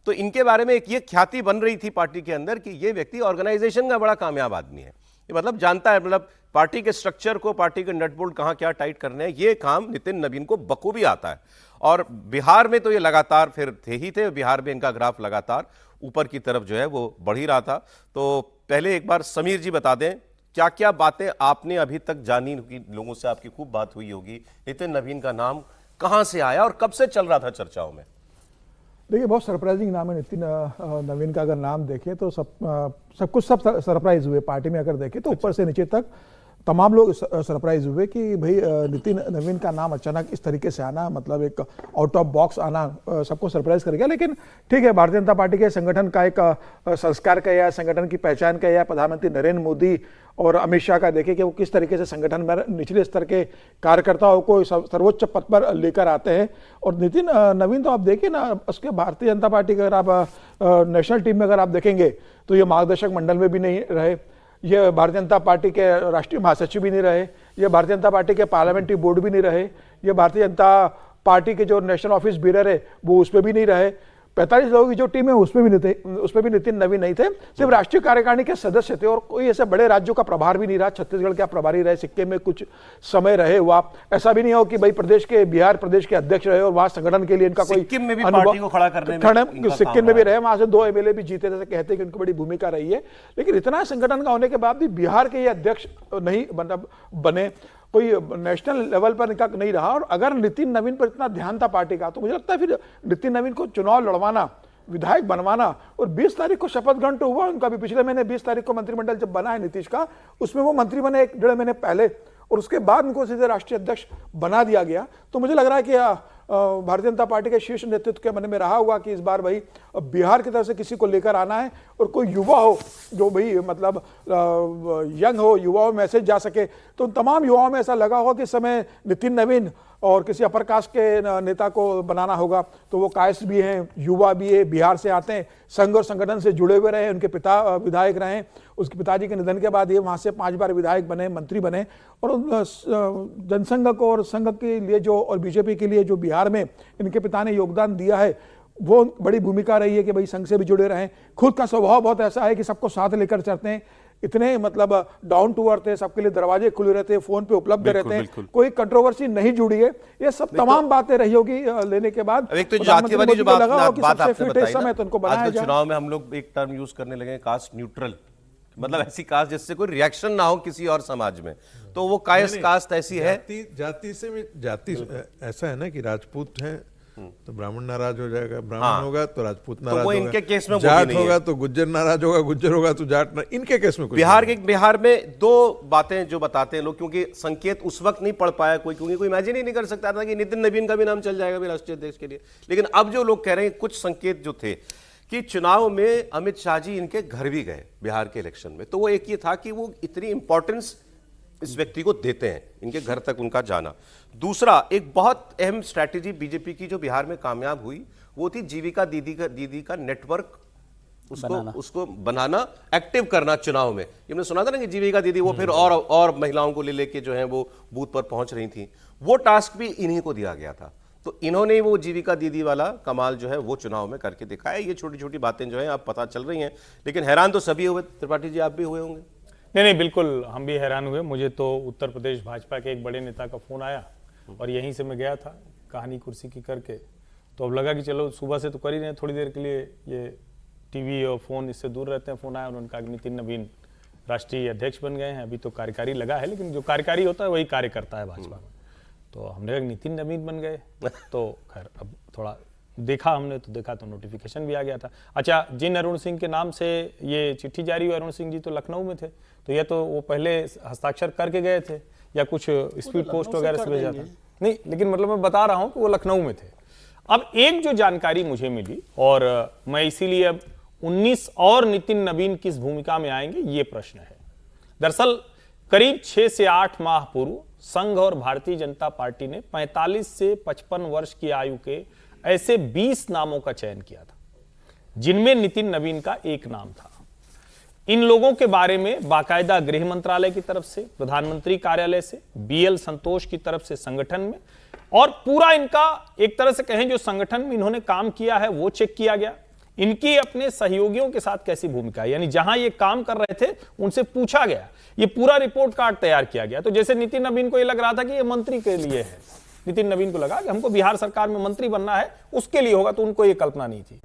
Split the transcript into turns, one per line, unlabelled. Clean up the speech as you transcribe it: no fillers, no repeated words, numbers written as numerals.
तो इनके बारे में एक ये ख्याति बन रही थी पार्टी के अंदर कि ये व्यक्ति ऑर्गेनाइजेशन का बड़ा कामयाब आदमी है, ये मतलब जानता है, मतलब पार्टी के स्ट्रक्चर को, पार्टी के नट बोल्ट कहाँ क्या टाइट करने हैं, ये काम नितिन नवीन को बखूबी आता है। और बिहार में तो ये लगातार फिर थे ही थे, बिहार में इनका ग्राफ लगातार ऊपर की तरफ जो है वो बढ़ ही रहा था। तो पहले एक बार समीर जी बता दें क्या क्या बातें आपने अभी तक जानी होगी, लोगों से आपकी खूब बात हुई होगी, नितिन नवीन का नाम कहां से आया और कब से चल रहा था चर्चाओं में?
देखिए, बहुत सरप्राइजिंग नाम है नितिन नवीन का। अगर नाम देखें तो सब कुछ सरप्राइज हुए पार्टी में। अगर देखें तो ऊपर से नीचे तक तमाम लोग सरप्राइज हुए कि भाई नितिन नवीन का नाम अचानक इस तरीके से आना, मतलब एक आउट ऑफ बॉक्स आना सबको सरप्राइज कर गया। लेकिन ठीक है, भारतीय जनता पार्टी के संगठन का एक संस्कार का या संगठन की पहचान का या प्रधानमंत्री नरेंद्र मोदी और अमित शाह का देखें कि वो किस तरीके से संगठन में निचले स्तर के कार्यकर्ताओं को सर्वोच्च पद पर लेकर आते हैं। और नितिन नवीन तो आप देखिए ना, उसके भारतीय जनता पार्टी के अगर आप नेशनल टीम में अगर आप देखेंगे तो ये मार्गदर्शक मंडल में भी नहीं रहे, ये भारतीय जनता पार्टी के राष्ट्रीय महासचिव भी नहीं रहे, ये भारतीय जनता पार्टी के पार्लियामेंट्री बोर्ड भी नहीं रहे, ये भारतीय जनता पार्टी के जो नेशनल ऑफिस ब्यूरो है वो उसमें भी नहीं रहे। 45 लोगों की जो टीम है उसमें भी नितिन नवीन नहीं थे, सिर्फ राष्ट्रीय कार्यकारिणी के सदस्य थे और कोई ऐसे बड़े राज्यों का प्रभार भी नहीं रहा। छत्तीसगढ़ के प्रभारी रहे, सिक्किम में कुछ समय रहे हुआ, ऐसा भी नहीं हो कि भाई बिहार प्रदेश के अध्यक्ष रहे और वहां संगठन के लिए इनका कोई
सिक्किम में भी पार्टी को खड़ा करने में
सिक्किम में भी रहे, वहां से 2 एमएलए भी जीते थे, कहते हैं कि उनकी बड़ी भूमिका रही है। लेकिन इतना संगठन का होने के बाद भी बिहार के ये अध्यक्ष नहीं बने, कोई नेशनल लेवल पर इनका नहीं रहा। और अगर नितिन नवीन पर इतना ध्यान था पार्टी का तो मुझे लगता है फिर नितिन नवीन को चुनाव लड़वाना, विधायक बनवाना, और 20 तारीख को शपथ ग्रहण तो हुआ उनका भी, पिछले महीने 20 तारीख को मंत्रिमंडल जब बना है नीतीश का, उसमें वो मंत्री बने 1-1.5 महीने पहले और उसके बाद उनको सीधे राष्ट्रीय अध्यक्ष बना दिया गया। तो मुझे लग रहा है कि भारतीय जनता पार्टी के शीर्ष नेतृत्व के मन में रहा हुआ कि इस बार भाई बिहार की तरफ से किसी को लेकर आना है और कोई युवा हो जो भाई मतलब यंग हो, युवाओं में मैसेज जा सके। तो उन तमाम युवाओं में ऐसा लगा होगा कि इस समय नितिन नवीन और किसी अपर कास्ट के नेता को बनाना होगा। तो वो कास्ट भी हैं, युवा भी है, बिहार से आते हैं, संघ और संगठन से जुड़े हुए रहे, उनके पिता विधायक रहे, उसके पिताजी के निधन के बाद ये वहाँ से 5 बार विधायक बने, मंत्री बने। और जनसंघ को और संघ के लिए जो और बीजेपी के लिए जो बिहार में इनके पिता ने योगदान दिया है वो बड़ी भूमिका रही है कि भाई संघ से भी जुड़े रहें। खुद का स्वभाव बहुत ऐसा है कि सबको साथ लेकर चलते हैं, इतने मतलब डाउन टू अर्थ है, सबके लिए दरवाजे खुले रहते हैं, फोन पे उपलब्ध रहते हैं, कोई कंट्रोवर्सी नहीं जुड़ी है। ये सब तमाम बातें रही होगी लेने के बाद।
एक तो जातिवादी जो बात आपने बताई ना,
तो उनको बनाया जाए।
चुनाव में हम लोग एक टर्म यूज करने लगे, कास्ट न्यूट्रल, मतलब ऐसी कास्ट जिससे कोई रिएक्शन ना हो किसी और समाज में, तो वो कास्ट ऐसी है।
जाति ऐसा है ना कि राजपूत है तो ब्राह्मण नाराज हो जाएगा, ब्राह्मण होगा तो राजपूत नाराज होगा,
इनके केस में
जाट होगा तो गुज्जर नाराज होगा, गुज्जर होगा तो जाट नाराज। इनके केस में
बिहार में 2 बातें जो बताते हैं लोग, क्योंकि संकेत उस वक्त नहीं पढ़ पाया कोई, क्योंकि कोई इमेजिन ही नहीं कर सकता था कि नितिन नवीन का भी नाम चल जाएगा राष्ट्रीय अध्यक्ष के लिए। लेकिन अब जो लोग कह रहे हैं, कुछ संकेत जो थे कि चुनाव में अमित शाह जी इनके घर भी गए बिहार के इलेक्शन में, तो वो एक ये था कि वो इतनी इंपॉर्टेंस इस व्यक्ति को देते हैं, इनके घर तक उनका जाना। दूसरा, एक बहुत अहम स्ट्रैटेजी बीजेपी की जो बिहार में कामयाब हुई वो थी जीविका दीदी का नेटवर्क उसको बनाना, एक्टिव करना चुनाव में। ये हमने सुना था ना कि जीविका दीदी वो फिर और महिलाओं को ले लेके जो है वो बूथ पर पहुंच रही थी, वो टास्क भी इन्हीं को दिया गया था। तो इन्होंने वो जीविका दीदी वाला कमाल जो है वो चुनाव में करके दिखाया। ये छोटी छोटी बातें जो है आप पता चल रही हैं, लेकिन हैरान तो सभी हुए। त्रिपाठी जी, आप भी हुए होंगे?
नहीं, बिल्कुल हम भी हैरान हुए। मुझे तो उत्तर प्रदेश भाजपा के एक बड़े नेता का फोन आया और यहीं से मैं गया था कहानी कुर्सी की करके, तो अब लगा कि चलो सुबह से तो कर ही रहे हैं, थोड़ी देर के लिए ये टीवी और फोन इससे दूर रहते हैं। फोन आया, उन्होंने कहा कि नितिन नवीन राष्ट्रीय अध्यक्ष बन गए हैं। अभी तो कार्यकारी लगा है, लेकिन जो कार्यकारी होता है वही कार्य करता है भाजपा में। तो हमने कहा नितिन नवीन बन गए, तो खैर अब थोड़ा देखा हमने, तो देखा तो नोटिफिकेशन भी आ गया था। अच्छा, जिन अरुण सिंह के नाम से ये चिट्ठी जारी हुई, अरुण सिंह जी तो लखनऊ में थे, तो ये तो वो पहले हस्ताक्षर करके गए थे या कुछ स्पीड पोस्ट वगैरह से भेजा था? नहीं, लेकिन मतलब मैं बता रहा हूं कि वो लखनऊ में थे। अब एक जो जानकारी मुझे मिली, और मैं इसीलिए अब 19 और नितिन नवीन किस भूमिका में आएंगे ये प्रश्न है। दरअसल करीब 6 से 8 माह पूर्व संघ और भारतीय जनता पार्टी ने 45 से 55 वर्ष की आयु के ऐसे 20 नामों का चयन किया था, जिनमें नितिन नवीन का एक नाम था। इन लोगों के बारे में बाकायदा गृह मंत्रालय की तरफ से, प्रधानमंत्री कार्यालय से, बीएल संतोष की तरफ से संगठन में, और पूरा इनका एक तरह से कहें जो संगठन में इन्होंने काम किया है वो चेक किया गया। इनकी अपने सहयोगियों के साथ कैसी भूमिका है, यानी जहां ये काम कर रहे थे उनसे पूछा गया, ये पूरा रिपोर्ट कार्ड तैयार किया गया। तो जैसे नितिन नवीन को ये लग रहा था कि ये मंत्री के लिए है, नितिन नवीन को लगा कि हमको बिहार सरकार में मंत्री बनना है, उसके लिए होगा, तो उनको ये कल्पना नहीं थी।